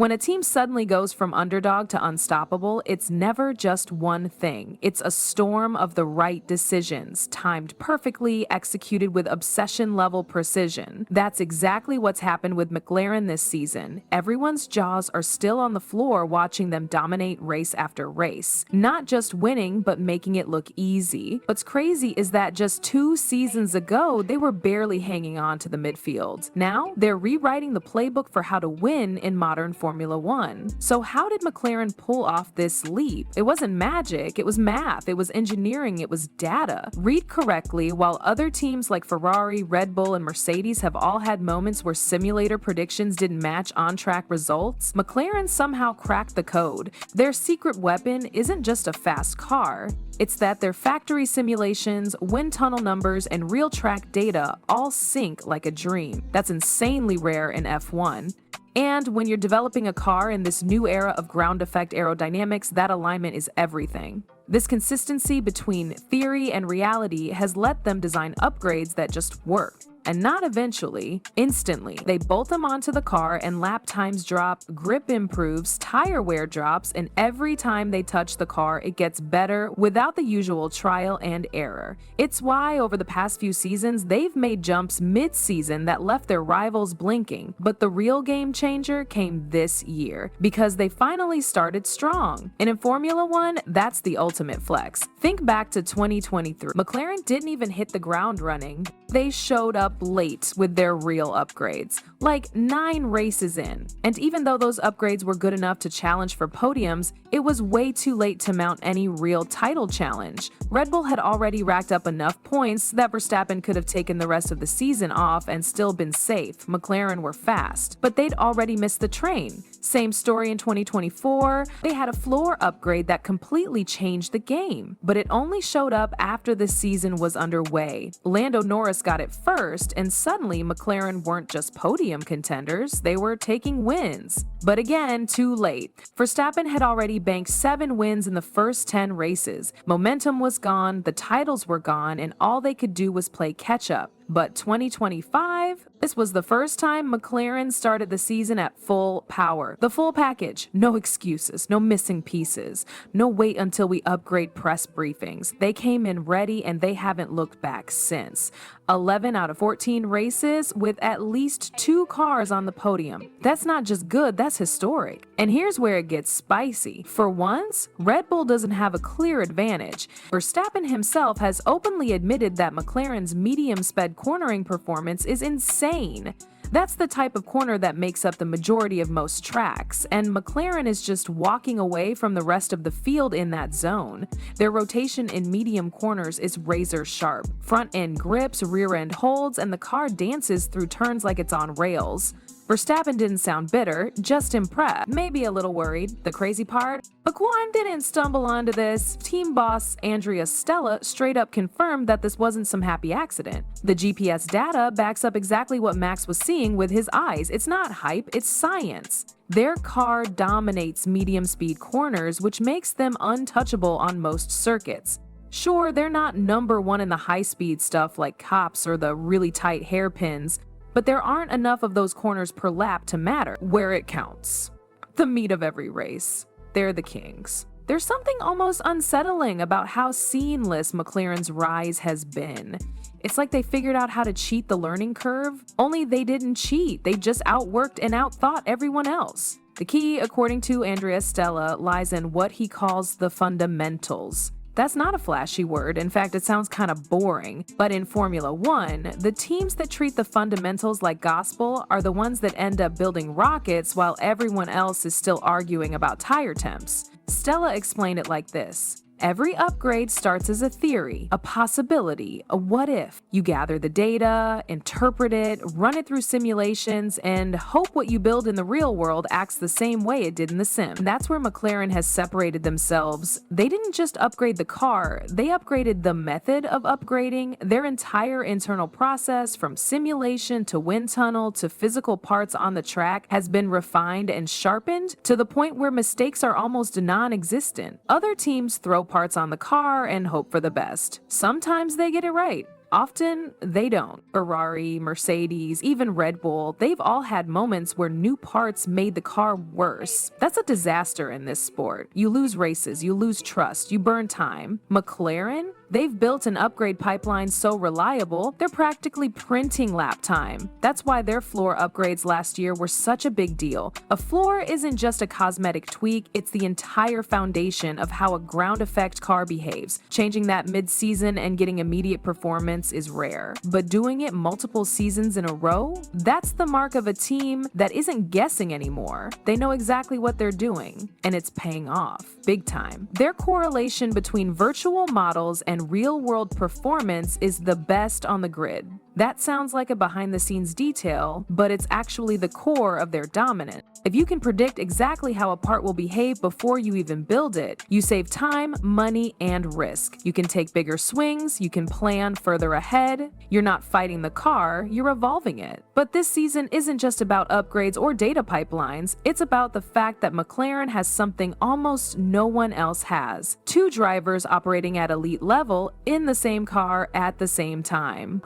When a team suddenly goes from underdog to unstoppable, it's never just one thing. It's a storm of the right decisions, timed perfectly, executed with obsession-level precision. That's exactly what's happened with McLaren this season. Everyone's jaws are still on the floor watching them dominate race after race. Not just winning, but making it look easy. What's crazy is that just 2 seasons ago, they were barely hanging on to the midfield. Now, they're rewriting the playbook for how to win in modern Formula One. So how did McLaren pull off this leap? It wasn't magic, it was math, it was engineering, it was data. Read correctly, while other teams like Ferrari, Red Bull, and Mercedes have all had moments where simulator predictions didn't match on-track results, McLaren somehow cracked the code. Their secret weapon isn't just a fast car, it's that their factory simulations, wind tunnel numbers, and real track data all sync like a dream. That's insanely rare in F1. And when you're developing a car in this new era of ground effect aerodynamics, that alignment is everything. This consistency between theory and reality has let them design upgrades that just work. And not eventually, instantly. They bolt them onto the car and lap times drop, grip improves, tire wear drops, and every time they touch the car, it gets better without the usual trial and error. It's why over the past few seasons, they've made jumps mid-season that left their rivals blinking. But the real game changer came this year, because they finally started strong. And in Formula One, that's the ultimate flex. Think back to 2023. McLaren didn't even hit the ground running. They showed up late with their real upgrades, like 9 races in. And even though those upgrades were good enough to challenge for podiums, it was way too late to mount any real title challenge. Red Bull had already racked up enough points that Verstappen could have taken the rest of the season off and still been safe. McLaren were fast, but they'd already missed the train. Same story in 2024. They had a floor upgrade that completely changed the game, but it only showed up after the season was underway. Lando Norris got it first, and suddenly McLaren weren't just podium contenders, they were taking wins. But again, too late. Verstappen had already banked 7 wins in the first 10 races. Momentum was gone, the titles were gone, and all they could do was play catch-up. But 2025, this was the first time McLaren started the season at full power. The full package. No excuses, no missing pieces, no wait until we upgrade press briefings. They came in ready and they haven't looked back since. 11 out of 14 races with at least 2 cars on the podium. That's not just good, that's historic. And here's where it gets spicy. For once, Red Bull doesn't have a clear advantage. Verstappen himself has openly admitted that McLaren's medium-sped cornering performance is insane. That's the type of corner that makes up the majority of most tracks, and McLaren is just walking away from the rest of the field in that zone. Their rotation in medium corners is razor sharp. Front end grips, rear end holds, and the car dances through turns like it's on rails. Verstappen didn't sound bitter, just impressed, maybe a little worried. The crazy part? McLaren didn't stumble onto this. Team boss Andrea Stella straight up confirmed that this wasn't some happy accident. The GPS data backs up exactly what Max was seeing with his eyes. It's not hype, it's science. Their car dominates medium-speed corners, which makes them untouchable on most circuits. Sure, they're not #1 in the high-speed stuff like cops or the really tight hairpins, but there aren't enough of those corners per lap to matter where it counts. The meat of every race. They're the kings. There's something almost unsettling about how seamless McLaren's rise has been. It's like they figured out how to cheat the learning curve, only they didn't cheat, they just outworked and outthought everyone else. The key, according to Andrea Stella, lies in what he calls the fundamentals. That's not a flashy word, in fact it sounds kind of boring, but in Formula One, the teams that treat the fundamentals like gospel are the ones that end up building rockets while everyone else is still arguing about tire temps. Stella explained it like this. Every upgrade starts as a theory, a possibility, a what if. You gather the data, interpret it, run it through simulations, and hope what you build in the real world acts the same way it did in the sim. That's where McLaren has separated themselves. They didn't just upgrade the car, they upgraded the method of upgrading. Their entire internal process, from simulation to wind tunnel to physical parts on the track, has been refined and sharpened to the point where mistakes are almost non-existent. Other teams throw parts on the car and hope for the best. Sometimes they get it right. Often, they don't. Ferrari, Mercedes, even Red Bull, they've all had moments where new parts made the car worse. That's a disaster in this sport. You lose races, you lose trust, you burn time. McLaren? They've built an upgrade pipeline so reliable, they're practically printing lap time. That's why their floor upgrades last year were such a big deal. A floor isn't just a cosmetic tweak, it's the entire foundation of how a ground effect car behaves. Changing that mid-season and getting immediate performance is rare. But doing it multiple seasons in a row? That's the mark of a team that isn't guessing anymore. They know exactly what they're doing, and it's paying off, big time. Their correlation between virtual models and real-world performance is the best on the grid. That sounds like a behind-the-scenes detail, but it's actually the core of their dominance. If you can predict exactly how a part will behave before you even build it, you save time, money, and risk. You can take bigger swings, you can plan further ahead. You're not fighting the car, you're evolving it. But this season isn't just about upgrades or data pipelines, it's about the fact that McLaren has something almost no one else has. Two drivers operating at elite level in the same car at the same time.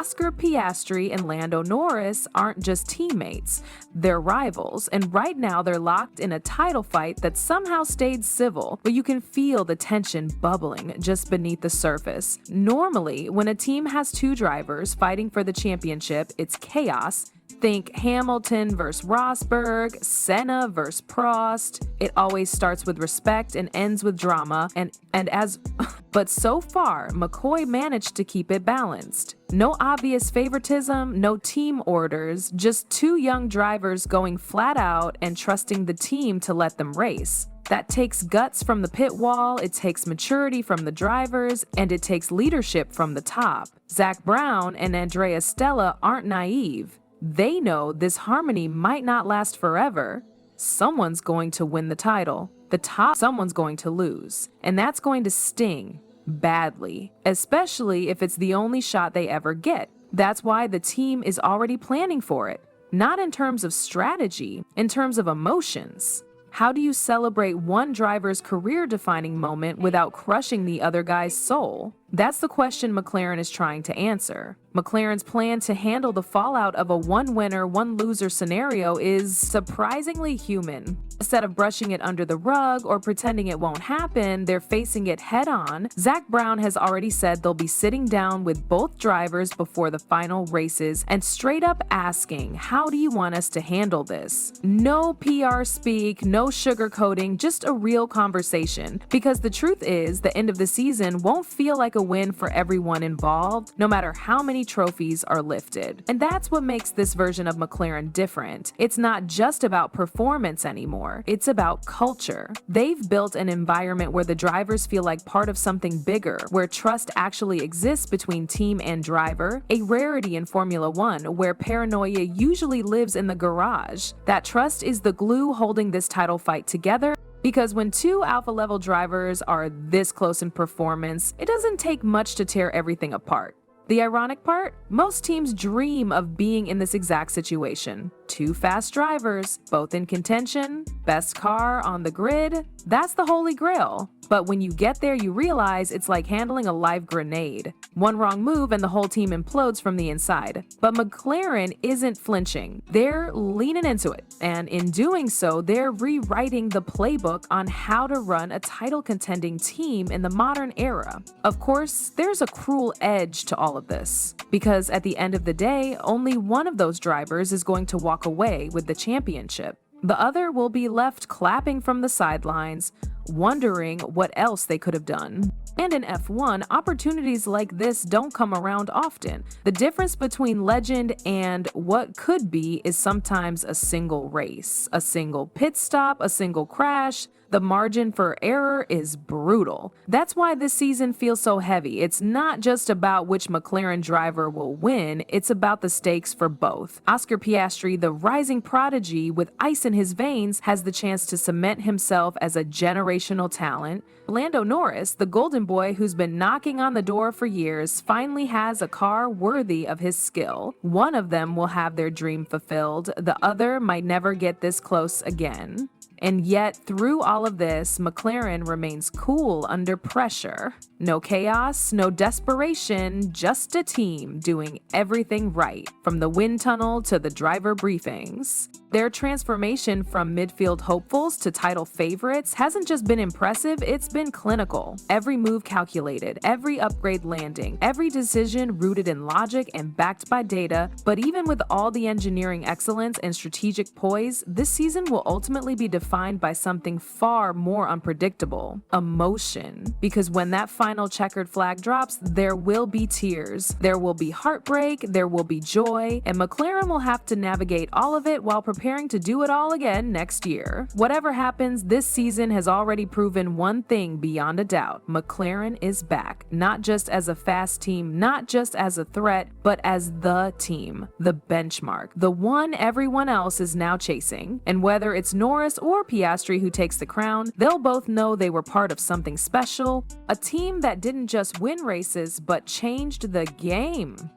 Piastri and Norris aren't just teammates, they're rivals, and right now they're locked in a title fight that somehow stayed civil, but you can feel the tension bubbling just beneath the surface. Normally, when a team has two drivers fighting for the championship, it's chaos. Think Hamilton versus Rosberg, Senna versus Prost. It always starts with respect and ends with drama, but so far, McCoy managed to keep it balanced. No obvious favoritism, no team orders, just two young drivers going flat out and trusting the team to let them race. That takes guts from the pit wall, it takes maturity from the drivers, and it takes leadership from the top. Zach Brown and Andrea Stella aren't naive. They know this harmony might not last forever. Someone's going to win the title. Someone's going to lose. And that's going to sting badly, especially if it's the only shot they ever get. That's why the team is already planning for it. Not in terms of strategy, in terms of emotions. How do you celebrate one driver's career-defining moment without crushing the other guy's soul? That's the question McLaren is trying to answer. McLaren's plan to handle the fallout of a one-winner, one-loser scenario is surprisingly human. Instead of brushing it under the rug or pretending it won't happen, they're facing it head-on. Zach Brown has already said they'll be sitting down with both drivers before the final races and straight up asking, how do you want us to handle this? No PR speak, no sugarcoating, just a real conversation. Because the truth is, the end of the season won't feel like a win for everyone involved, no matter how many trophies are lifted. And that's what makes this version of McLaren different. It's not just about performance anymore, it's about culture. They've built an environment where the drivers feel like part of something bigger, where trust actually exists between team and driver, a rarity in Formula One, where paranoia usually lives in the garage. That trust is the glue holding this title fight together. Because when two alpha-level drivers are this close in performance, it doesn't take much to tear everything apart. The ironic part? Most teams dream of being in this exact situation. Two fast drivers, both in contention, best car on the grid. That's the holy grail. But when you get there, you realize it's like handling a live grenade. One wrong move and the whole team implodes from the inside. But McLaren isn't flinching. They're leaning into it. And in doing so, they're rewriting the playbook on how to run a title contending team in the modern era. Of course, there's a cruel edge to all of this. Because at the end of the day, only one of those drivers is going to walk away with the championship. The other will be left clapping from the sidelines, wondering what else they could have done. And in F1, opportunities like this don't come around often. The difference between legend and what could be is sometimes a single race, a single pit stop, a single crash. The margin for error is brutal. That's why this season feels so heavy. It's not just about which McLaren driver will win, it's about the stakes for both. Oscar Piastri, the rising prodigy with ice in his veins, has the chance to cement himself as a generational talent. Lando Norris, the golden boy who's been knocking on the door for years, finally has a car worthy of his skill. One of them will have their dream fulfilled, the other might never get this close again. And yet, through all of this, McLaren remains cool under pressure. No chaos, no desperation, just a team doing everything right, from the wind tunnel to the driver briefings. Their transformation from midfield hopefuls to title favorites hasn't just been impressive, it's been clinical. Every move calculated, every upgrade landing, every decision rooted in logic and backed by data. But even with all the engineering excellence and strategic poise, this season will ultimately be defined by something far more unpredictable: emotion. Because when that final checkered flag drops, there will be tears, there will be heartbreak, there will be joy, and McLaren will have to navigate all of it while preparing to do it all again next year. Whatever happens, this season has already proven one thing beyond a doubt: McLaren is back, not just as a fast team, not just as a threat, but as the team, the benchmark, the one everyone else is now chasing. And whether it's Norris or Piastri who takes the crown, they'll both know they were part of something special, a team that didn't just win races, but changed the game.